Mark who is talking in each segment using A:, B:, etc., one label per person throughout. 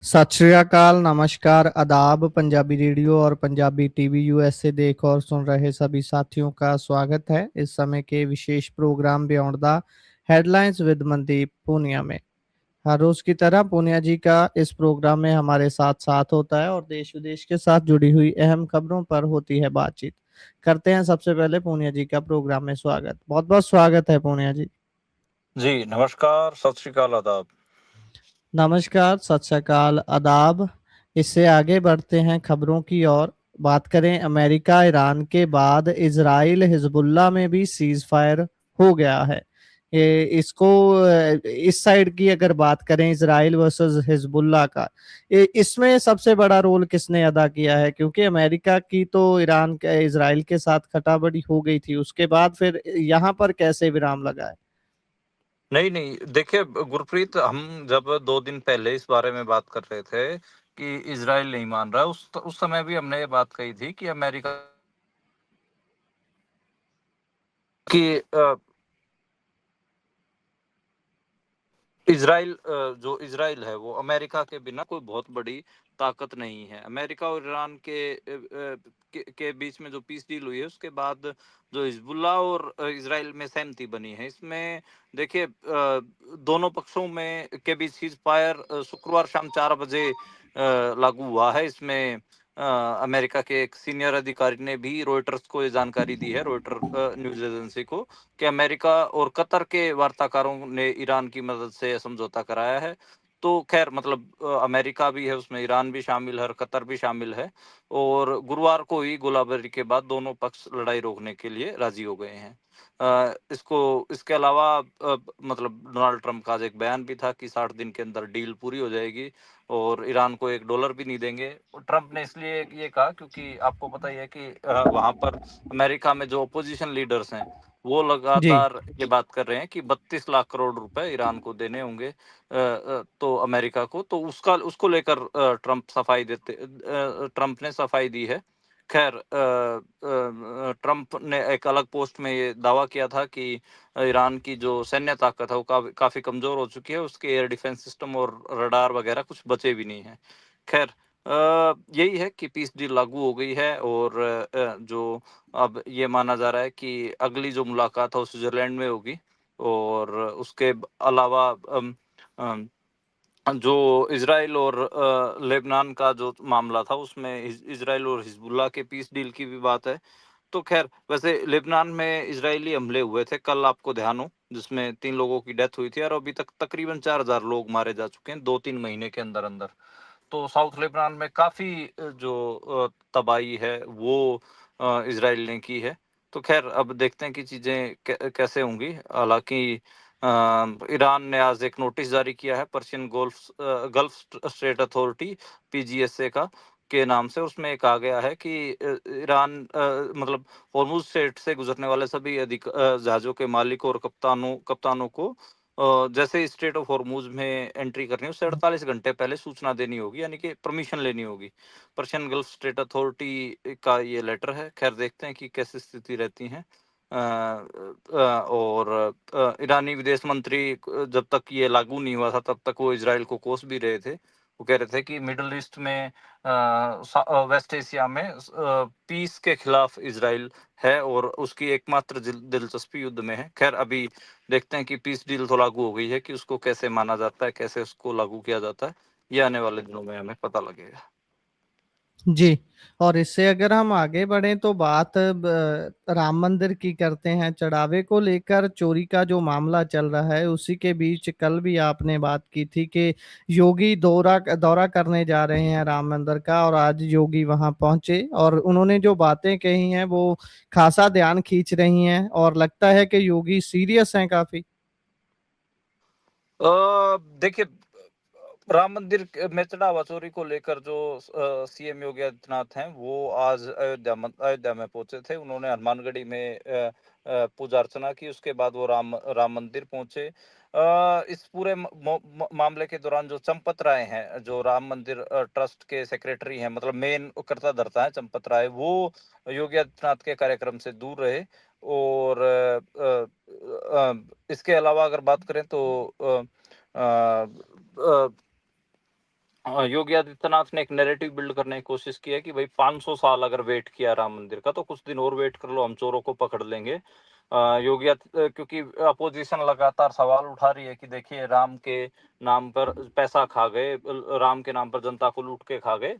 A: सत श्री अकाल, नमस्कार, आदाब। पंजाबी रेडियो और पंजाबी टीवी यूएसए देख और सुन रहे सभी साथियों का स्वागत है इस समय के विशेष programme beyond the headlines with Mandeep Poonia में। हर रोज की तरह पूनिया जी का इस प्रोग्राम में हमारे साथ साथ होता है और देश विदेश के साथ जुड़ी हुई अहम खबरों पर होती है बातचीत। करते हैं सबसे पहले पूनिया जी का प्रोग्राम में स्वागत। बहुत बहुत स्वागत है पूनिया जी।
B: जी, नमस्कार, सत श्री अकाल, आदाब।
A: नमस्कार, सत श्री अकाल, आदाब। इससे आगे बढ़ते हैं खबरों की ओर। बात करें अमेरिका ईरान के बाद इजराइल हिजबुल्ला में भी सीज फायर हो गया है। ये इसको इस साइड की अगर बात करें इजराइल वर्सेस हिजबुल्ला का, इसमें सबसे बड़ा रोल किसने अदा किया है? क्योंकि अमेरिका की तो ईरान के इजराइल के साथ खटाबड़ी हो गई थी, उसके बाद फिर यहाँ पर कैसे विराम लगा है?
B: नहीं, नहीं, देखिए गुरप्रीत, हम जब 2 दिन पहले इस बारे में बात कर रहे थे कि इज़राइल नहीं मान रहा, उस समय भी हमने ये बात कही थी कि अमेरिका की इज़राइल जो इज़राइल है वो अमेरिका के बिना कोई बहुत बड़ी ताकत नहीं है। अमेरिका और ईरान के बीच में जो पीस डील हुई है उसके बाद जो हिजबुल्लाह और इज़राइल में सहमति बनी है, इसमें देखिए दोनों पक्षों में के बीच सीज फायर शुक्रवार शाम 4 बजे लागू हुआ है। इसमें अमेरिका के एक सीनियर अधिकारी ने भी रॉयटर्स को ये जानकारी दी है, रॉयटर न्यूज़ एजेंसी को, कि अमेरिका और कतर के वार्ताकारों ने ईरान की मदद से समझौता कराया है। तो खैर मतलब अमेरिका भी है उसमें, ईरान भी शामिल है और कतर भी शामिल है। और गुरुवार को ही गोलाबारी के बाद दोनों पक्ष लड़ाई रोकने के लिए राजी हो गए हैं। इसके अलावा मतलब डोनाल्ड ट्रंप का आज एक बयान भी था कि 60 दिन के अंदर डील पूरी हो जाएगी और ईरान को $1 भी नहीं देंगे। ट्रंप ने इसलिए ये कहा क्योंकि आपको पता ही है कि वहां पर अमेरिका में जो अपोजिशन लीडर्स हैं वो
A: जी।
B: लगातार ये बात कर रहे हैं कि 32 लाख करोड़ रुपए ईरान को देने होंगे तो अमेरिका को, तो उसका उसको लेकर ट्रंप ने सफाई दी है। खैर ट्रंप ने एक अलग पोस्ट में ये दावा किया था कि ईरान की जो सैन्य ताकत है वो काफी कमजोर हो चुकी है, उसके एयर डिफेंस सिस्टम और रडार वगैरह कुछ बचे भी नहीं है। खैर यही है कि पीस डील लागू हो गई है और जो अब ये माना जा रहा है कि अगली जो मुलाकात है वो स्विट्जरलैंड में होगी। और उसके अलावा अम, जो इजराइल और लेबनान का जो मामला था उसमें इजराइल और हिजबुल्लाह के पीस डील की भी बात है। तो खैर वैसे लेबनान में इजरायली हमले हुए थे कल, आपको ध्यान हो, जिसमें 3 लोगों की डेथ हुई थी और अभी तक तकरीबन 4000 लोग मारे जा चुके हैं 2-3 महीने के अंदर अंदर। तो साउथ लेबनान में काफी जो तबाही है वो इजराइल ने की है। तो खैर अब देखते हैं कि चीजें कैसे होंगी। हालांकि ईरान ने आज एक नोटिस जारी किया है पर्शियन गल्फ स्टेट अथॉरिटी पीजीएसए का के नाम से। उसमें कहा गया है कि ईरान मतलब हॉर्मुज स्ट्रेट से गुजरने वाले सभी जहाजों के मालिक और कप्तानों को जैसे ही स्ट्रेट ऑफ हॉर्मुज में एंट्री करनी है उससे 48 घंटे पहले सूचना देनी होगी, यानी कि परमिशन लेनी होगी। पर्शियन गल्फ स्टेट अथॉरिटी का ये लेटर है। खैर देखते हैं कि कैसी स्थिति रहती है। और ईरानी विदेश मंत्री जब तक ये लागू नहीं हुआ था तब तक वो इजराइल को कोस भी रहे थे। वो कह रहे थे कि मिडिल ईस्ट में वेस्ट एशिया में पीस के खिलाफ इजराइल है और उसकी एकमात्र दिलचस्पी युद्ध में है। खैर अभी देखते हैं कि पीस डील तो लागू हो गई है कि उसको कैसे माना जाता है, कैसे उसको लागू किया जाता है, ये आने वाले दिनों में हमें पता लगेगा।
A: जी। और इससे अगर हम आगे बढ़ें तो बात राम मंदिर की करते हैं। चढ़ावे को लेकर चोरी का जो मामला चल रहा है उसी के बीच कल भी आपने बात की थी कि योगी दौरा दौरा करने जा रहे हैं राम मंदिर का, और आज योगी वहां पहुंचे और उन्होंने जो बातें कही हैं वो खासा ध्यान खींच रही हैं और लगता है कि योगी सीरियस हैं काफी।
B: देखिए राम मंदिर में चढ़ावा चोरी को लेकर जो सीएम योगी आदित्यनाथ हैं वो आज अयोध्या में पहुंचे थे। उन्होंने हनुमानगढ़ी में पूजा अर्चना की, उसके बाद वो राम मंदिर पहुंचे। इस पूरे मामले के दौरान जो चंपत राय हैं, जो राम मंदिर ट्रस्ट के सेक्रेटरी हैं, मतलब मेन कर्ता धर्ता है चंपत राय, वो योगी आदित्यनाथ के कार्यक्रम से दूर रहे। और इसके अलावा अगर बात करें तो अ, अ, योगी आदित्यनाथ ने एक नैरेटिव बिल्ड करने की कोशिश की है कि भाई 500 साल अगर वेट किया राम मंदिर का तो कुछ दिन और वेट कर लो, हम चोरों को पकड़ लेंगे। क्योंकि अपोजिशन लगातार सवाल उठा रही है कि देखिए राम के नाम पर पैसा खा गए, राम के नाम पर जनता को लूट के खा गए।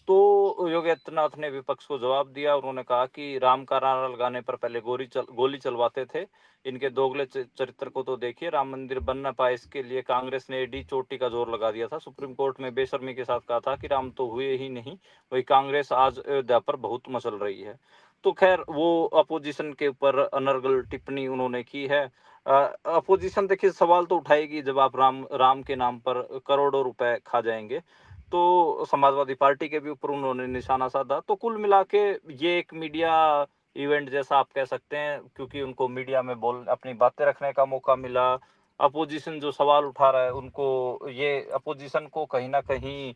B: तो योगी आदित्यनाथ ने विपक्ष को जवाब दिया। उन्होंने कहा कि राम का नारा लगाने पर पहले गोली चलवाते थे। इनके दोगले चरित्र को तो देखिए, राम मंदिर बन ना पाए इसके लिए कांग्रेस ने एडी चोटी का जोर लगा दिया था। सुप्रीम कोर्ट में बेशर्मी के साथ कहा था कि राम तो हुए ही नहीं। वही कांग्रेस आज अयोध्या पर बहुत मचल रही है। तो खैर वो अपोजिशन के ऊपर अनर्गल टिप्पणी उन्होंने की है। अपोजिशन देखिए सवाल तो उठाएगी जब आप राम राम के नाम पर करोड़ों रुपए खा जाएंगे। तो समाजवादी पार्टी के भी ऊपर उन्होंने निशाना साधा। तो कुल मिला के ये एक मीडिया इवेंट जैसा आप कह सकते हैं, क्योंकि उनको मीडिया में बोल अपनी बातें रखने का मौका मिला। अपोजिशन जो सवाल उठा रहा है उनको, ये अपोजिशन को कहीं ना कहीं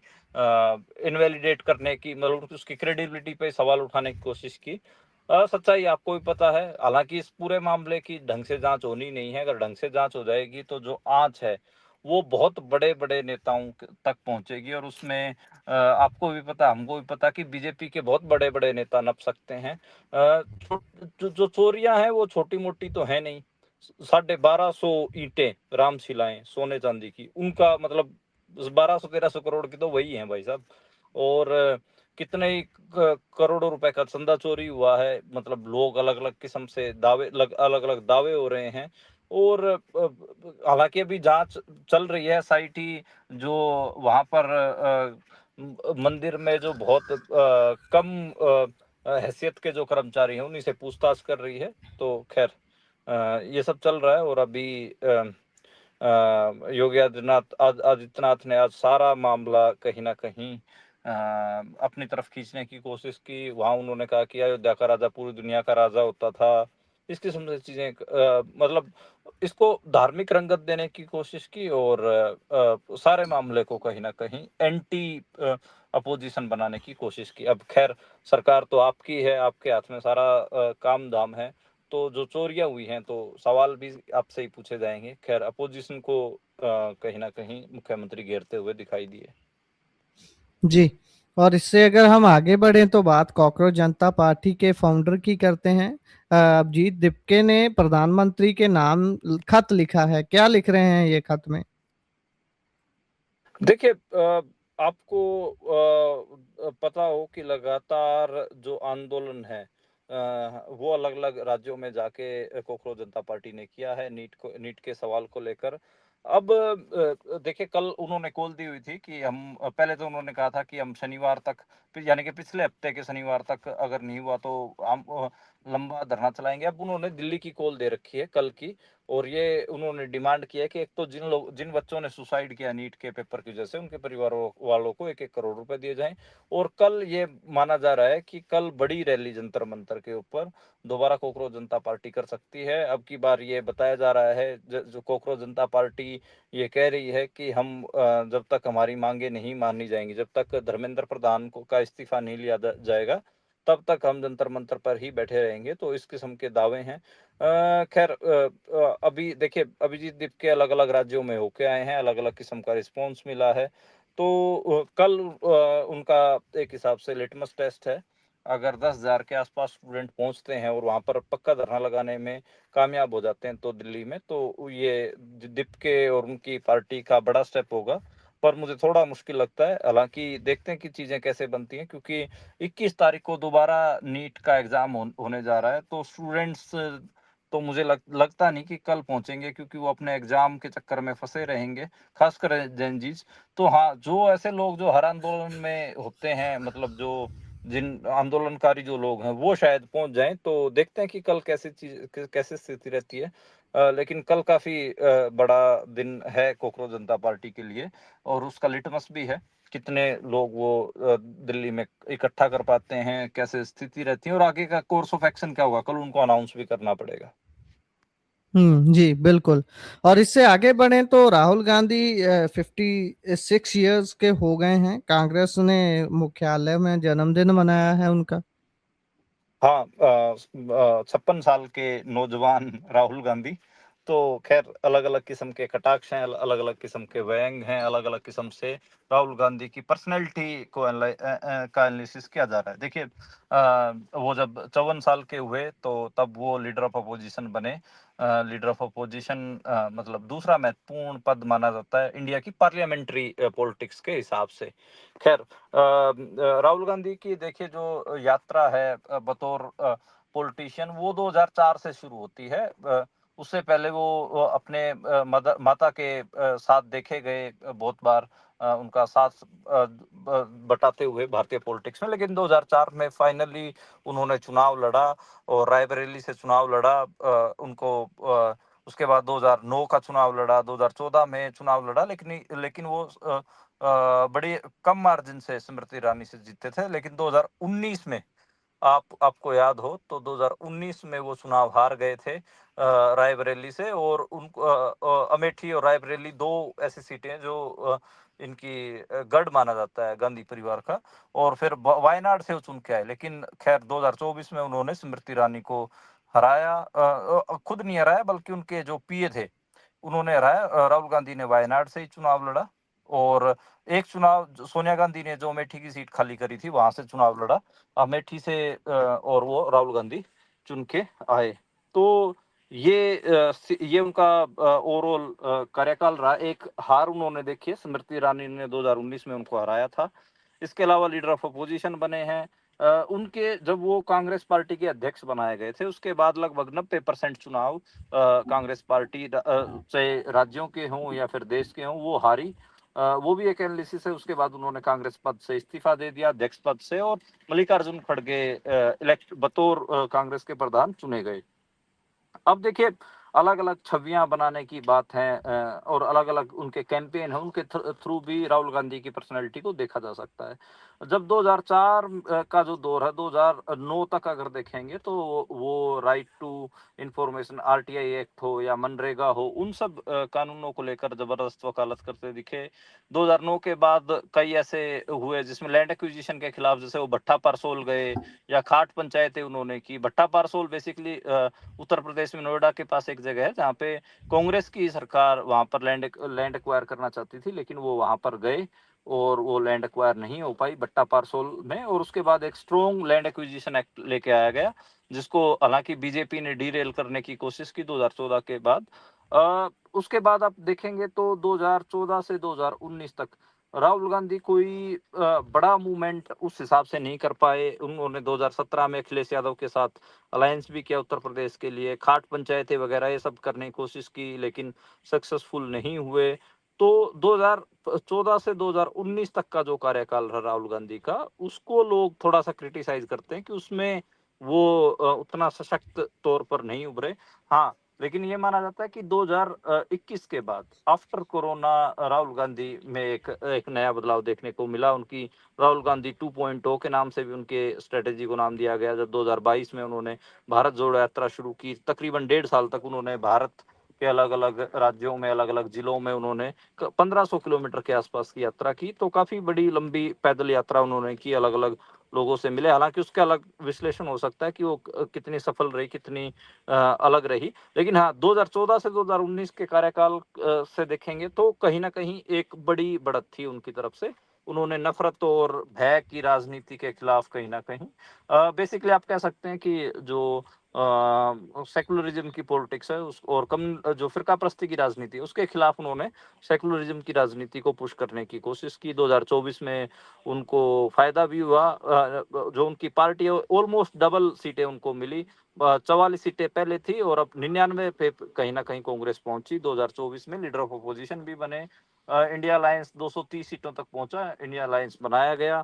B: इनवैलिडेट करने की, मतलब उसकी क्रेडिबिलिटी पे सवाल उठाने की कोशिश की। सच्चाई आपको भी पता है। हालांकि इस पूरे मामले की ढंग से जांच होनी नहीं है। अगर ढंग से जांच हो जाएगी तो जो आंच है वो बहुत बड़े बड़े नेताओं तक पहुंचेगी, और उसमें आपको भी पता, हमको भी पता कि बीजेपी के बहुत बड़े बड़े नेता नप सकते हैं। जो चोरियां हैं वो छोटी मोटी तो है नहीं। 1250 ईंटें रामशिलाएं सोने चांदी की, उनका मतलब 1200-1300 करोड़ की तो वही है भाई साहब। और कितने ही करोड़ों रुपए का चंदा चोरी हुआ है। मतलब लोग अलग अलग किस्म से दावे, अलग अलग दावे हो रहे हैं। और हालांकि अभी जांच चल रही है। एसआईटी जो वहां पर मंदिर में जो बहुत कम हैसियत के जो कर्मचारी हैं उन्हीं से पूछताछ कर रही है। तो खैर ये सब चल रहा है। और अभी योगी आदित्यनाथ ने आज सारा मामला कहीं ना कहीं अपनी तरफ खींचने की कोशिश की। वहां उन्होंने कहा कि अयोध्या का राजा पूरी दुनिया का राजा होता था। इस किस्म से चीजें, मतलब इसको धार्मिक रंगत देने की कोशिश की। और सारे मामले को कहीं ना कहीं एंटी अपोजिशन बनाने की कोशिश की। अब खैर सरकार तो आपकी है, आपके हाथ में सारा काम धाम है। तो जो चोरियां हुई हैं तो सवाल भी आपसे ही पूछे जाएंगे। खैर अपोजिशन को कहीं ना कहीं मुख्यमंत्री घेरते हुए दिखाई दिए।
A: जी। और इससे अगर हम आगे बढ़े तो बात कॉकरोच जनता पार्टी के फाउंडर की करते हैं। अभिजीत दीपके ने प्रधानमंत्री के नाम खत लिखा है, क्या लिख रहे हैं ये खत में?
B: देखिए आपको पता हो कि लगातार जो आंदोलन है वो अलग अलग राज्यों में जाके कॉकरोच जनता पार्टी ने किया है नीट के सवाल को लेकर। अब देखिए कल उन्होंने कॉल दी हुई थी कि हम, पहले तो उन्होंने कहा था कि हम शनिवार तक, यानी कि पिछले हफ्ते के शनिवार तक अगर नहीं हुआ तो हम लंबा धरना चलाएंगे। अब उन्होंने दिल्ली की कॉल दे रखी है कल की। और ये उन्होंने डिमांड किया है कि एक तो जिन बच्चों ने सुसाइड किया नीट के पेपर की वजह से, उनके परिवारों वालों को 1-1 करोड़ रुपए दिए जाएं। और कल ये माना जा रहा है कि कल बड़ी रैली जंतर मंतर के ऊपर दोबारा कॉकरोच जनता पार्टी कर सकती है। अब की बार ये बताया जा रहा है, जो कॉकरोच जनता पार्टी ये कह रही है कि हम जब तक हमारी मांगे नहीं मानी जाएंगी, जब तक धर्मेंद्र प्रधान को का इस्तीफा नहीं लिया जाएगा, तब तक हम जंतर मंतर पर ही बैठे रहेंगे। तो इस किस्म के दावे हैं। खैर अभी देखिए अभिजीत दीप के अलग अलग राज्यों में होके आए हैं, अलग अलग किस्म का रिस्पॉन्स मिला है। तो कल उनका एक हिसाब से लिटमस टेस्ट है। अगर 10,000 के आसपास स्टूडेंट पहुंचते हैं और वहां पर पक्का धरना लगाने में कामयाब हो जाते हैं तो दिल्ली में, तो ये दीप के और उनकी पार्टी का बड़ा स्टेप होगा। पर मुझे थोड़ा मुश्किल लगता है। हालांकि देखते हैं कि चीजें कैसे बनती हैं, क्योंकि 21 तारीख को दोबारा नीट का एग्जाम होने जा रहा है। तो स्टूडेंट्स तो मुझे लगता नहीं कि कल पहुंचेंगे, क्योंकि वो अपने एग्जाम के चक्कर में फंसे रहेंगे, खासकर जैन जीज। तो हाँ, जो ऐसे लोग जो हर आंदोलन में होते हैं, मतलब जो जिन आंदोलनकारी जो लोग हैं वो शायद पहुंच जाएं। तो देखते हैं कि कल कैसे स्थिति रहती है। लेकिन कल काफी बड़ा दिन है कॉकरोच जनता पार्टी के लिए। और उसका लिटमस भी है कितने लोग वो दिल्ली में इकट्ठा कर पाते हैं, कैसे स्थिति रहती है, और आगे का कोर्स ऑफ एक्शन क्या होगा कल उनको अनाउंस भी करना पड़ेगा।
A: जी बिल्कुल। और इससे आगे बढ़े तो राहुल गांधी 56 ईयर्स के हो गए हैं, कांग्रेस ने मुख्यालय में जन्मदिन मनाया है उनका।
B: हाँ, 56 साल के नौजवान राहुल गांधी। तो खैर अलग-अलग किस्म के कटाक्ष हैं, अलग-अलग किस्म के व्यंग हैं, अलग-अलग किस्म से राहुल गांधी की पर्सनैलिटी को का एनालिसिस किया जा रहा है। देखिए वो जब 54 साल के हुए तो तब वो लीडर ऑफ अपोजिशन बने। लीडर ऑफ अपोजिशन मतलब दूसरा महत्वपूर्ण पद माना जाता है इंडिया की पार्लियामेंट्री पॉलिटिक्स के हिसाब से। खैर राहुल गांधी की देखिए जो यात्रा है बतौर पॉलिटिशियन वो 2004 से शुरू होती है। उससे पहले वो अपने माता के साथ देखे गए बहुत बार उनका साथ बटाते हुए भारतीय पॉलिटिक्स में, लेकिन 2004 में फाइनली उन्होंने चुनाव लड़ा और रायबरेली से चुनाव लड़ा। उनको उसके बाद 2009 का चुनाव लड़ा, 2014 में चुनाव लड़ा, लेकिन वो बड़ी कम मार्जिन से स्मृति ईरानी से जीते थे। लेकिन 2019 में आपको याद हो तो 2019 में वो चुनाव हार गए थे रायबरेली से। और उनको अमेठी और रायबरेली दो ऐसी सीटें हैं जो इनकी गढ़ माना जाता है गांधी परिवार का। और फिर वायनाड से वो चुन के आए, लेकिन खैर 2024 में उन्होंने स्मृति ईरानी को हराया। खुद नहीं हराया बल्कि उनके जो पीए थे उन्होंने हराया। राहुल गांधी ने वायनाड से ही चुनाव लड़ा और एक चुनाव सोनिया गांधी ने जो अमेठी की सीट खाली करी थी वहां से चुनाव लड़ा अमेठी से और वो राहुल गांधी चुन के आए। तो ये उनका ओवरऑल कार्यकाल रहा। एक हार उन्होंने देखी है, स्मृति ईरानी ने 2019 में उनको हराया था। इसके अलावा लीडर ऑफ अपोजिशन बने हैं। उनके जब वो कांग्रेस पार्टी के अध्यक्ष बनाए गए थे उसके बाद लगभग 90% चुनाव कांग्रेस पार्टी चाहे राज्यों के हों या फिर देश के हों वो हारी। वो भी एक एनालिसिस है। उसके बाद उन्होंने कांग्रेस पद से इस्तीफा दे दिया, अध्यक्ष पद से, और मल्लिकार्जुन खड़गे इलेक्ट बतौर कांग्रेस के प्रधान चुने गए। अब देखिए अलग अलग छवियां बनाने की बात है और अलग अलग उनके कैंपेन है, उनके थ्रू भी राहुल गांधी की पर्सनैलिटी को देखा जा सकता है। जब 2004 का जो दौर है 2009 तक अगर देखेंगे तो वो right to information RTI act हो या मनरेगा हो उन सब कानूनों को लेकर जबरदस्त वकालत करते दिखे। 2009 के बाद कई ऐसे हुए जिसमें लैंड एक्विजिशन के खिलाफ, जैसे वो भट्टा पारसोल गए या खाट पंचायतें उन्होंने की। भट्टा पारसोल बेसिकली उत्तर प्रदेश में नोएडा के पास एक जगह है जहाँ पे कांग्रेस की सरकार वहां पर लैंड एक्वायर करना चाहती थी, लेकिन वो वहां पर गए और वो लैंड एक्वायर नहीं हो पाई भट्टा पारसोल में। और उसके बाद एक स्ट्रॉन्ग लैंड एक्विजिशन एक्ट लेके आया गया जिसको हालांकि बीजेपी ने डीरेल करने की कोशिश की 2014 के बाद। उसके बाद आप देखेंगे तो 2014 से 2019 तक राहुल गांधी कोई बड़ा मूवमेंट उस हिसाब से नहीं कर पाए। उन्होंने 2017 में अखिलेश यादव के साथ अलायंस भी किया उत्तर प्रदेश के लिए, खाट पंचायतें वगैरह ये सब करने की कोशिश की लेकिन सक्सेसफुल नहीं हुए। तो 2014 से 2019 तक का जो कार्यकाल रहा राहुल गांधी का उसको लोग थोड़ा सा क्रिटिसाइज करते हैं कि उसमें वो उतना सशक्त तौर पर नहीं उभरे। हाँ, लेकिन ये माना जाता है कि 2021 के बाद आफ्टर कोरोना राहुल गांधी में एक नया बदलाव देखने को मिला। उनकी राहुल गांधी 2.0 के नाम से भी उनके स्ट्रेटेजी को नाम दिया गया। जब 2022 में उन्होंने भारत जोड़ो यात्रा शुरू की, तकरीबन 1.5 साल तक उन्होंने भारत के अलग अलग राज्यों में अलग अलग जिलों में उन्होंने 1500 किलोमीटर के आसपास की यात्रा की। तो काफी बड़ी लंबी पैदल यात्रा उन्होंने की, अलग अलग लोगों से मिले। हालांकि उसका अलग विश्लेषण हो सकता है कि वो कितनी सफल रही, कितनी अलग रही। लेकिन हाँ, 2014 से 2019 के कार्यकाल से देखेंगे तो कहीं ना कहीं एक बड़ी बढ़त थी उनकी तरफ से। उन्होंने नफरत और भय की राजनीति के खिलाफ कहीं ना कहीं बेसिकली आप कह सकते हैं कि जो सेकुलरिज्म की पॉलिटिक्स है उस और कम जो फिरका प्रस्ती की राजनीति उसके खिलाफ उन्होंने सेकुलरिज्म की राजनीति को पुश करने की कोशिश की। 2024 में उनको फायदा भी हुआ। जो उनकी पार्टी ऑलमोस्ट डबल सीटें उनको मिली। 44 सीटें पहले थी और अब 99 पे कहीं ना कहीं कांग्रेस पहुंची। 2024 में लीडर ऑफ अपोजिशन भी बने। इंडिया अलायंस 230 सीटों तक पहुंचा, इंडिया अलायंस बनाया गया।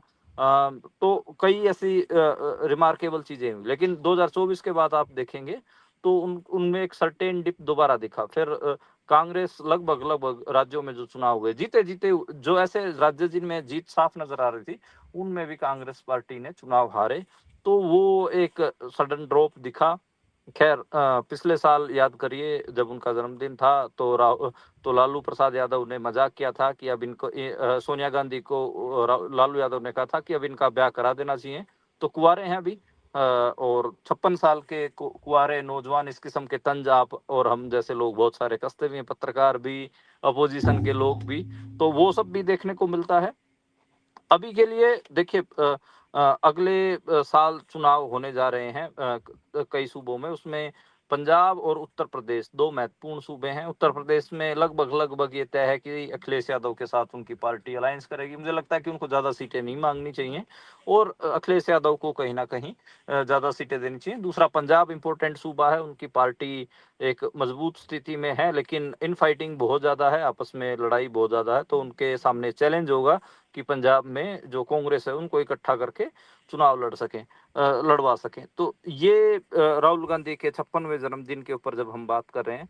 B: तो कई ऐसी रिमार्केबल चीजें हुई। लेकिन 2024 के बाद आप देखेंगे तो उनमें एक सर्टेन डिप दोबारा दिखा। फिर कांग्रेस लगभग लगभग राज्यों में जो चुनाव हुए जीते जीते, जो ऐसे राज्य जिनमें जीत साफ नजर आ रही थी उनमें भी कांग्रेस पार्टी ने चुनाव हारे। तो वो एक सडन ड्रॉप दिखा। खैर पिछले साल याद करिए जब उनका जन्मदिन था तो लालू प्रसाद यादव ने मजाक किया था कि अब इनको सोनिया गांधी को लालू यादव ने कहा था कि अब इनका ब्याह करा देना चाहिए, तो कुंवारे हैं अभी। और 56 साल के कुंवारे नौजवान इस किस्म के तंज आप और हम जैसे लोग बहुत सारे कसते हुए हैं, पत्रकार भी, अपोजिशन के लोग भी, तो वो सब भी देखने को मिलता है। अभी के लिए देखिए अगले साल चुनाव होने जा रहे हैं कई सूबों में, उसमें पंजाब और उत्तर प्रदेश 2 महत्वपूर्ण सूबे हैं। उत्तर प्रदेश में लगभग ये तय है कि अखिलेश यादव के साथ उनकी पार्टी अलायंस करेगी। मुझे लगता है कि उनको ज़्यादा सीटें नहीं माँगनी चाहिए और अखिलेश यादव को कहीं न कहीं ज़्यादा सीटें देनी चाहिए। दूसरा पंजाब इम्पोर्टेंट सूबा है, उनकी पार्टी एक मजबूत स्थिति में है, लेकिन इनफाइटिंग बहुत ज़्यादा है, आपस में लड़ाई बहुत ज़्यादा है, तो उनके सामने चैलेंज होगा कि पंजाब में जो कांग्रेस है उनको इकट्ठा करके चुनाव लड़वा सकें। तो ये राहुल गांधी के 56वें जन्मदिन के ऊपर जब हम बात कर रहे हैं,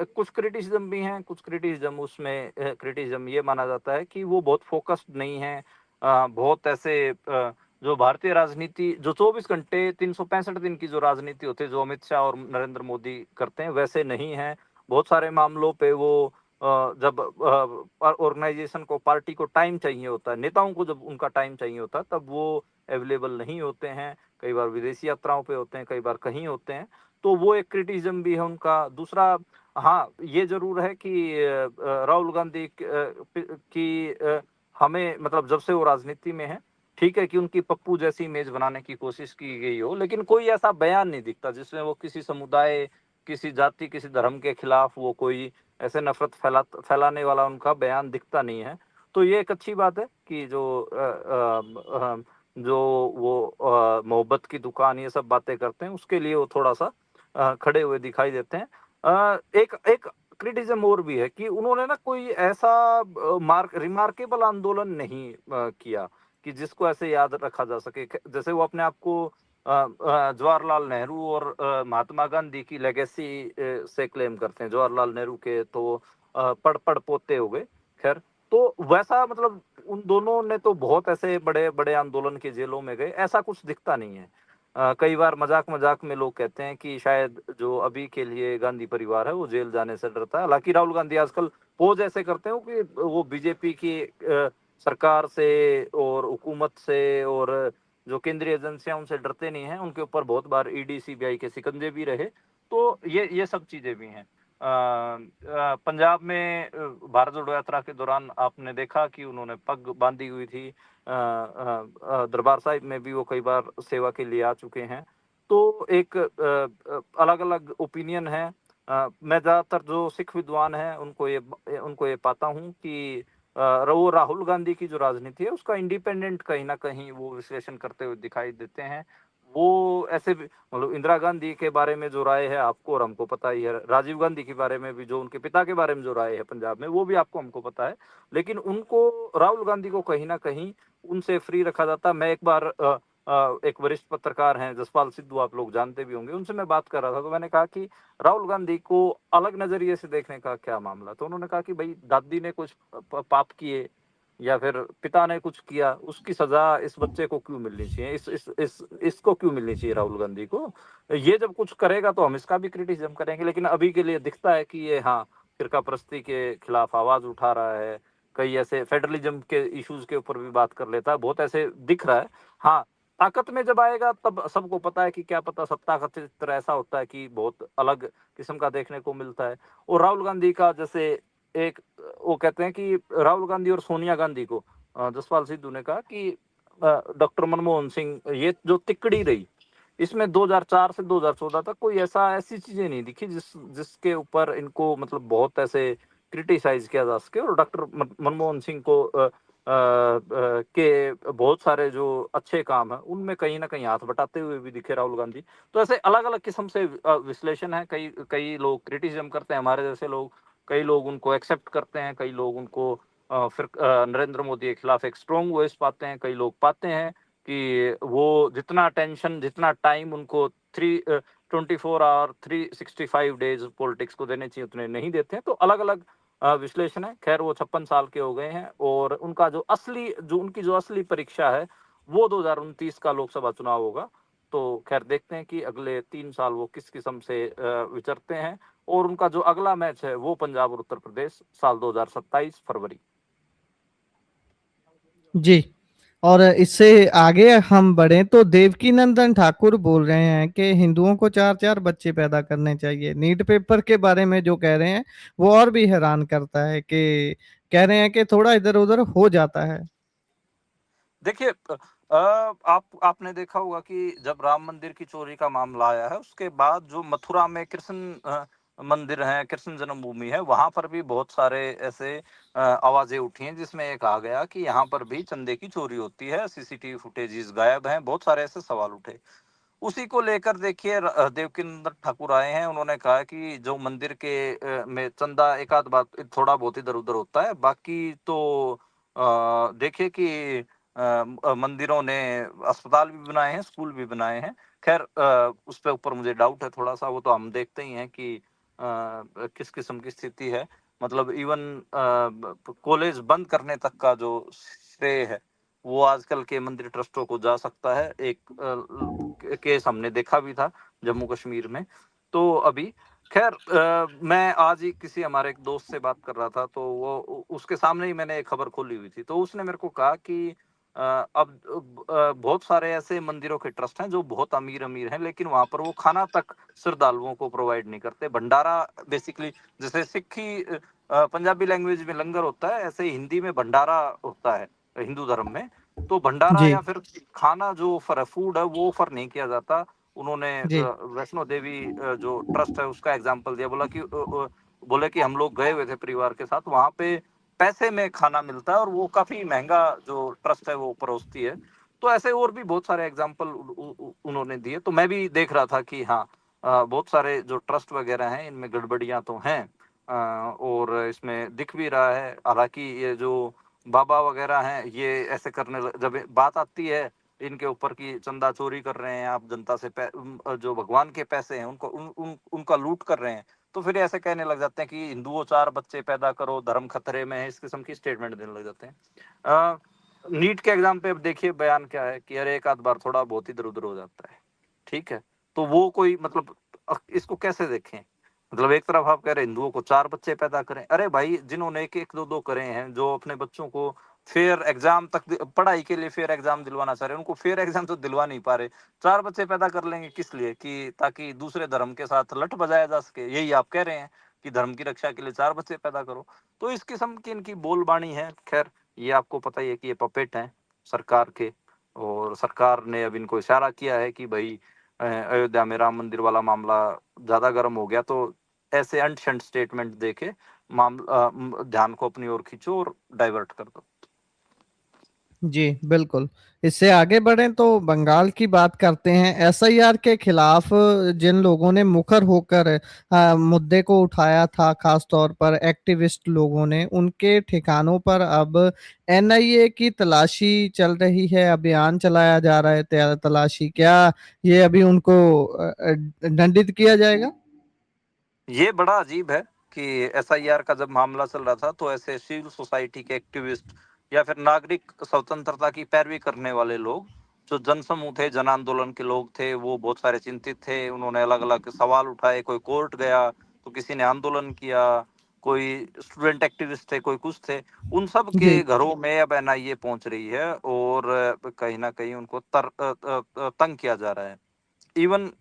B: कुछ क्रिटिसिज्म भी हैं, कुछ क्रिटिसिज्म उसमें क्रिटिसिज्म ये माना जाता है कि वो बहुत फोकस्ड नहीं है। बहुत ऐसे जो भारतीय राजनीति जो 24 घंटे 365 दिन की जो राजनीति होती है, जो अमित शाह और नरेंद्र मोदी करते हैं, वैसे नहीं है। बहुत सारे मामलों पे वो जब ऑर्गेनाइजेशन को, पार्टी को टाइम चाहिए होता है, नेताओं को जब उनका टाइम चाहिए होता है, तब वो अवेलेबल नहीं होते हैं। कई बार विदेशी यात्राओं पे होते हैं, कई बार कहीं होते हैं, तो वो एक क्रिटिसिज्म भी है उनका। दूसरा, हाँ, ये ज़रूर है कि राहुल गांधी हमें मतलब जब से वो राजनीति में है, ठीक है कि उनकी पप्पू जैसी इमेज बनाने की कोशिश की गई हो, लेकिन कोई ऐसा बयान नहीं दिखता जिसमें वो किसी समुदाय, किसी जाति, किसी धर्म के खिलाफ वो कोई ऐसे नफरत फैलाने वाला उनका बयान दिखता नहीं है। तो ये एक अच्छी बात है कि जो वो मोहब्बत की दुकान ये सब बातें करते हैं, उसके लिए वो थोड़ा सा खड़े हुए दिखाई देते हैं। एक एक क्रिटिसिज्म और भी है कि उन्होंने ना कोई ऐसा मार्क रिमार्केबल आंदोलन नहीं किया कि जिसको ऐसे याद रखा जा सके। जैसे वो अपने आप को जवाहरलाल नेहरू और महात्मा गांधी की लेगेसी से क्लेम करते हैं। जवाहरलाल नेहरू के तो पड़ पोते हो गए, खैर। तो वैसा मतलब उन दोनों ने तो बहुत ऐसे बड़े बड़े आंदोलन के जेलों में गए, ऐसा कुछ दिखता नहीं है। कई बार मजाक मजाक में लोग कहते हैं कि शायद जो अभी के लिए गांधी परिवार है वो जेल जाने से डरता है। हालांकि राहुल गांधी आजकल पोज ऐसे करते हो कि वो बीजेपी की सरकार से और हुकूमत से और जो केंद्रीय एजेंसियां उनसे डरते नहीं हैं। उनके ऊपर बहुत बार ईडी सीबीआई के शिकंजे भी रहे, तो ये सब चीजें भी हैं। पंजाब में भारत जोड़ो यात्रा के दौरान आपने देखा कि उन्होंने पग बांधी हुई थी। दरबार साहिब में भी वो कई बार सेवा के लिए आ चुके हैं। तो एक अलग अलग ओपिनियन है। मैं ज़्यादातर जो सिख विद्वान हैं उनको ये पाता हूँ कि वो राहुल गांधी की जो राजनीति है उसका इंडिपेंडेंट कहीं ना कहीं वो विश्लेषण करते हुए दिखाई देते हैं। वो ऐसे भी मतलब इंदिरा गांधी के बारे में जो राय है आपको और हमको पता ही है, राजीव गांधी के बारे में भी जो उनके पिता के बारे में जो राय है पंजाब में, वो भी आपको हमको पता है। लेकिन उनको, राहुल गांधी को कहीं ना कहीं उनसे फ्री रखा जाता। मैं एक बार एक वरिष्ठ पत्रकार हैं जसपाल सिद्धू, आप लोग जानते भी होंगे, उनसे मैं बात कर रहा था, तो मैंने कहा कि राहुल गांधी को अलग नजरिए से देखने का क्या मामला। तो उन्होंने कहा कि भाई दादी ने कुछ पाप किए या फिर पिता ने कुछ किया, उसकी सजा इस बच्चे को क्यों मिलनी चाहिए, इसको क्यों मिलनी चाहिए राहुल गांधी को। ये जब कुछ करेगा तो हम इसका भी क्रिटिसिज्म करेंगे, लेकिन अभी के लिए दिखता है कि ये, हाँ, फिरका परस्ती के खिलाफ आवाज उठा रहा है। कई ऐसे फेडरलिज्म के इश्यूज के ऊपर भी बात कर लेता है, बहुत ऐसे दिख रहा है। हाँ, ताकत में जब आएगा तब सबको पता है कि क्या पता सत्ता का चित्र ऐसा होता है कि बहुत अलग किस्म का देखने को मिलता है। और राहुल गांधी का जैसे एक, वो कहते हैं कि राहुल गांधी और सोनिया गांधी को, जसपाल सिद्धू ने कहा कि डॉक्टर मनमोहन सिंह, ये जो तिकड़ी रही, इसमें 2004 से 2014 तक कोई ऐसी चीजें नहीं दिखी जिसके ऊपर इनको मतलब बहुत ऐसे क्रिटिसाइज किया जा सके। और डॉक्टर मनमोहन सिंह को के बहुत सारे जो अच्छे काम है उनमें कहीं ना कहीं हाथ बटाते हुए भी दिखे राहुल गांधी। तो ऐसे अलग अलग किस्म से विश्लेषण है। कई कई लोग क्रिटिसिज्म करते हैं, हमारे जैसे लोग, कई लोग उनको एक्सेप्ट करते हैं, कई लोग उनको फिर नरेंद्र मोदी के खिलाफ एक स्ट्रॉन्ग वॉइस पाते हैं। कई लोग पाते हैं कि वो जितना टेंशन, जितना टाइम उनको 24 आवर 365 डेज पॉलिटिक्स को देने चाहिए उतने नहीं देते हैं। तो अलग अलग विश्लेषण है। खैर, वो 56 साल के हो गए हैं और उनकी जो असली परीक्षा है वो 2029 का लोकसभा चुनाव होगा। तो खैर देखते हैं कि अगले 3 साल वो किस किस्म से विचरते हैं। और उनका जो अगला मैच है वो पंजाब और उत्तर प्रदेश, साल 2027 फरवरी।
A: जी, और इससे आगे हम बढ़े तो देवकीनंदन ठाकुर बोल रहे हैं कि हिंदुओं को 4-4 बच्चे पैदा करने चाहिए। नीट पेपर के बारे में जो कह रहे हैं वो और भी हैरान करता है कि कह रहे हैं कि थोड़ा इधर-उधर हो जाता है।
B: देखिए आपने देखा होगा कि जब राम मंदिर की चोरी का मामला आया है, उसके बाद जो मथुरा में कृष्ण मंदिर है, कृष्ण जन्मभूमि है, वहाँ पर भी बहुत सारे ऐसे आवाज़ें उठी हैं, जिसमें ये कहा गया कि यहाँ पर भी चंदे की चोरी होती है, सीसीटीवी फुटेजेस गायब हैं, बहुत सारे ऐसे सवाल उठे। उसी को लेकर देखिए देवकीनंदन ठाकुर आए हैं, उन्होंने कहा कि जो मंदिर के में चंदा एक आध बात थोड़ा बहुत इधर-उधर होता है, बाकी तो देखिए कि मंदिरों ने अस्पताल भी बनाए हैं, स्कूल भी बनाए हैं। ख़ैर उस पे ऊपर मुझे डाउट है थोड़ा-सा, वो तो हम देखते ही हैं कि किस किस्म की स्थिति है। मतलब इवन कॉलेज बंद करने तक का जो श्रेय है, वो आजकल के मंदिर ट्रस्टों को जा सकता है। एक केस हमने देखा भी था जम्मू कश्मीर में। तो अभी खैर मैं आज ही किसी हमारे एक दोस्त से बात कर रहा था, तो वो उसके सामने ही मैंने एक खबर खोली हुई थी, तो उसने मेरे को कहा कि अब बहुत सारे ऐसे मंदिरों के ट्रस्ट हैं जो बहुत अमीर अमीर हैं, लेकिन वहां पर वो खाना तक श्रद्धालुओं को प्रोवाइड नहीं करते। भंडारा बेसिकली, जैसे सिखी पंजाबी लैंग्वेज में लंगर होता है, ऐसे ही हिंदी में भंडारा होता है हिंदू धर्म में। तो भंडारा
A: जी,
B: या फिर खाना जो ऑफर है, फूड है, वो ऑफर नहीं किया जाता। उन्होंने
A: जी,
B: वैष्णो देवी जो ट्रस्ट है उसका एग्जांपल दिया, बोला कि बोले कि हम लोग गए हुए थे परिवार के साथ, वहां पे पैसे में खाना मिलता है और वो काफी महंगा जो ट्रस्ट है वो परोसती है। तो ऐसे और भी बहुत सारे एग्जांपल उन्होंने दिए, तो मैं भी देख रहा था कि हाँ बहुत सारे जो ट्रस्ट वगैरह हैं इनमें गड़बड़ियां तो हैं। और इसमें दिख भी रहा है, हालांकि ये जो बाबा वगैरह हैं ये ऐसे जब बात आती है इनके ऊपर की चंदा चोरी कर रहे हैं आप जनता से, जो भगवान के पैसे हैं उनको उनका लूट कर रहे हैं, तो फिर ऐसे कहने लग जाते हैं कि हिंदुओं 4 बच्चे पैदा करो, धर्म खतरे में है, इस किस्म की स्टेटमेंट देने लग जाते हैं। नीट के एग्जाम पे अब देखिए बयान क्या है कि अरे एक आध बार थोड़ा बहुत इधर उधर हो जाता है, ठीक है। तो वो कोई मतलब इसको कैसे देखें? मतलब एक तरफ आप कह रहे हैं हिंदुओं को 4 बच्चे पैदा करें, अरे भाई जिन्होंने एक एक दो दो करे हैं, जो अपने बच्चों को फेयर एग्जाम तक पढ़ाई के लिए फेयर एग्जाम दिलवाना चाह रहे हैं, उनको फेयर एग्जाम तो दिलवा नहीं पा रहे। 4 बच्चे पैदा कर लेंगे किस लिए? कि ताकि दूसरे धर्म के साथ लठ बजाया जा सके, यही आप कह रहे हैं कि धर्म की रक्षा के लिए 4 बच्चे पैदा करो। तो इस किस्म की इनकी बोलबाणी है। खैर ये आपको पता ही है कि ये पपेट हैं सरकार के, और सरकार ने अब इनको इशारा किया है कि भाई अयोध्या में राम मंदिर वाला मामला ज्यादा गर्म हो गया, तो ऐसे अंट शंट स्टेटमेंट देके ध्यान को अपनी ओर खींचो और डाइवर्ट कर दो।
A: जी, बिल्कुल। इससे आगे बढ़ें तो बंगाल की बात करते हैं। एसआईआर के खिलाफ जिन लोगों ने मुखर होकर मुद्दे को उठाया था, खास तौर पर एक्टिविस्ट लोगों ने, उनके ठिकानों पर अब एनआईए की तलाशी चल रही है, अभियान चलाया जा रहा है तलाशी। क्या ये अभी उनको दंडित किया जाएगा?
B: ये बड़ा अजीब है कि एसआईआर का जब मामला चल रहा था, तो ऐसे सिविल सोसाइटी के एक्टिविस्ट या फिर नागरिक स्वतंत्रता की पैरवी करने वाले लोग, जो जनसमूह थे, जन आंदोलन के लोग थे, वो बहुत सारे चिंतित थे। उन्होंने अलग अलग सवाल उठाए, कोई कोर्ट गया तो किसी ने आंदोलन किया, कोई स्टूडेंट एक्टिविस्ट थे, कोई कुछ थे। उन सब के
A: जी,
B: घरों में अब एनआईए पहुंच रही है और कहीं ना कहीं उनको तंग किया जा रहा है। इवन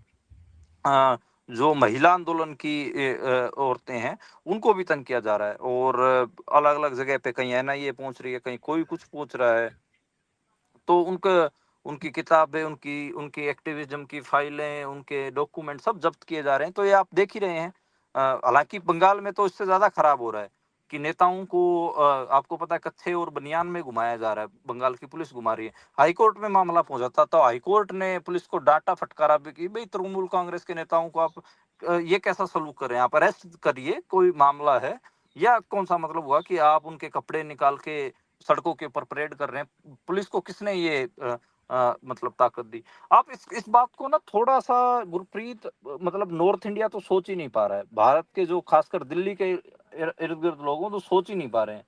B: अ, जो महिला आंदोलन की औरतें हैं, उनको भी तंग किया जा रहा है, और अलग-अलग जगह पे कहीं एनआईए पहुँच रही है, कहीं कोई कुछ पूछ रहा है। तो उनकी किताबें, उनकी उनकी एक्टिविज़्म की फाइलें, उनके डॉक्यूमेंट सब ज़ब्त किए जा रहे हैं। तो ये आप देख ही रहे हैं। हालाँकि बंगाल में तो इससे ज़्यादा खराब हो रहा है कि नेताओं को आपको पता है कत्थे और बनियान में घुमाया जा रहा है, बंगाल की पुलिस घुमा रही है। हाई कोर्ट में मामला पहुँचा था, तो हाई कोर्ट ने पुलिस को डाँटा, फटकारा भी कि भई तृणमूल कांग्रेस के नेताओं को आप ये कैसा सलूक कर रहे हैं? आप अरेस्ट करिए, कोई मामला है, या कौन-सा मतलब हुआ कि आप उनके कपड़े निकाल के सड़कों के ऊपर परेड कर रहे हैं। पुलिस को किसने ये मतलब ताकत दी? आप इस बात को ना थोड़ा-सा गुरप्रीत, मतलब नॉर्थ इंडिया तो सोच ही नहीं पा रहा है। भारत के जो खासकर दिल्ली के इर्द-गिर्द लोग हैं, तो सोच ही नहीं पा रहे हैं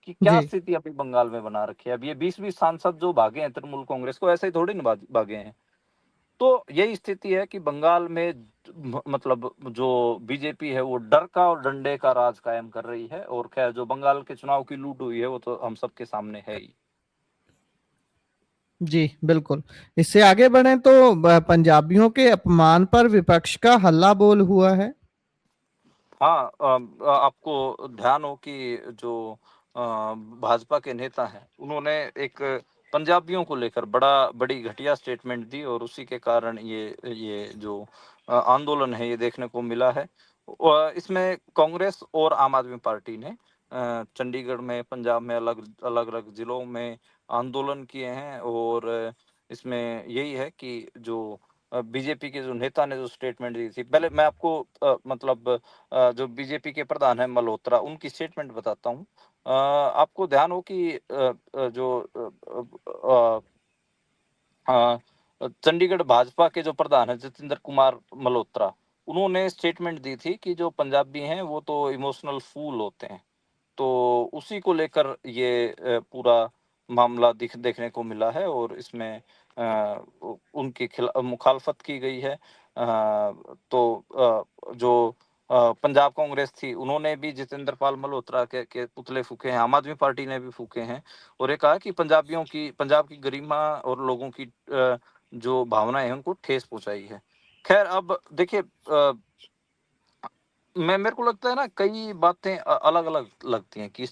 B: कि क्या
A: जी।
B: स्थिति अभी बंगाल में बना रखी है। अब ये 20-20 सांसद जो भागे हैं तृणमूल कांग्रेस को, ऐसे ही थोड़ी ना भागे हैं। तो यही स्थिति है कि बंगाल में मतलब जो बीजेपी है वो डर का और डंडे का राज कायम कर रही है, और खैर जो बंगाल के चुनाव की लूट हुई है वो तो हम सबके सामने है ही।
A: जी, बिल्कुल। इससे आगे बढ़ें तो पंजाबियों के अपमान पर विपक्ष का हल्ला बोल हुआ है।
B: हाँ, आपको ध्यान हो कि जो भाजपा के नेता हैं, उन्होंने एक पंजाबियों को लेकर बड़ी घटिया स्टेटमेंट दी और उसी के कारण ये जो आंदोलन है ये देखने को मिला है। इसमें कांग्रेस और आम आदमी पार्टी ने चंडीगढ़ में, पंजाब में अलग-अलग जिलों में आंदोलन किए हैं और इसमें यही है कि जो बीजेपी के जो नेता ने जो स्टेटमेंट दी थी, पहले मैं आपको मतलब जो बीजेपी के प्रधान हैं मल्होत्रा, उनकी स्टेटमेंट बताता हूँ। आपको ध्यान हो कि जो चंडीगढ़ भाजपा के जो प्रधान हैं जतिंदर कुमार मल्होत्रा, उन्होंने स्टेटमेंट दी थी कि जो पंजाबी हैं वो तो इमोशनल फूल होते हैं। तो उसी को लेकर ये पूरा मामला देखने को मिला है और इसमें उनकी मुखालफत की गई है। तो जो पंजाब कांग्रेस थी, उन्होंने भी जितेंद्र पाल मल्होत्रा के पुतले फूके हैं, आम आदमी पार्टी ने भी फूके हैं और ये कहा कि पंजाब की गरिमा और लोगों की जो भावनाएं हैं उनको ठेस पहुंचाई है। खैर, अब देखिए, मैं मेरे को लगता है ना, कई बातें अलग अलग लगती हैं कि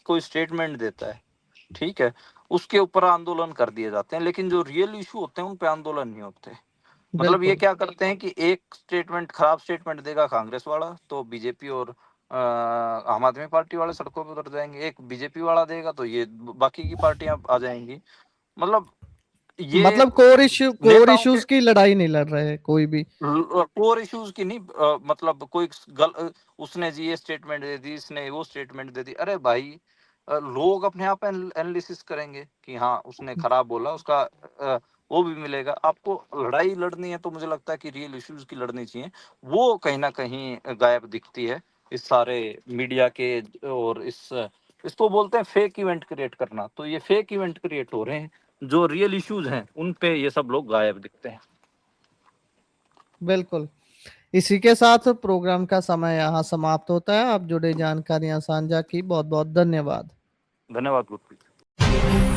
B: कोई स्टेटमेंट देता है, ठीक है, उसके ऊपर आंदोलन कर दिए जाते हैं, लेकिन जो रियल इशू होते हैं उन पे आंदोलन नहीं होते। मतलब ये
A: बिल्कुल,
B: क्या करते हैं कि एक खराब स्टेटमेंट देगा कांग्रेस वाला तो बीजेपी और आम आदमी पार्टी वाले सड़कों पे उतर जाएंगे, एक बीजेपी वाला देगा तो ये बाकी की पार्टियां आ जाएंगी। मतलब ये
A: मतलब कोर
B: नेताओं के
A: इश्यूज की लड़ाई नहीं लड़ रहे कोई भी।
B: कोर इश्यूज की नहीं, मतलब उसने जी ये स्टेटमेंट दे दी, इसने वो स्टेटमेंट दे दी। अरे भाई, लोग अपने आप एनालिसिस करेंगे कि हाँ उसने खराब बोला, उसका वो भी मिलेगा। आपको लड़ाई लड़नी है तो मुझे लगता है कि रियल इश्यूज की लड़नी चाहिए, वो कहीं ना कहीं गायब दिखती है इस सारे मीडिया के। और इसको बोलते हैं फेक इवेंट क्रिएट करना, तो ये फेक इवेंट क्रिएट हो रहे हैं, जो रियल इश्यूज हैं उन पे ये सब लोग गायब दिखते हैं।
A: बिल्कुल। इसी के साथ प्रोग्राम का समय यहाँ समाप्त होता है। आप जुड़े जानकारियां साझा की, बहुत बहुत धन्यवाद।
B: धन्यवाद गुरप्रीत।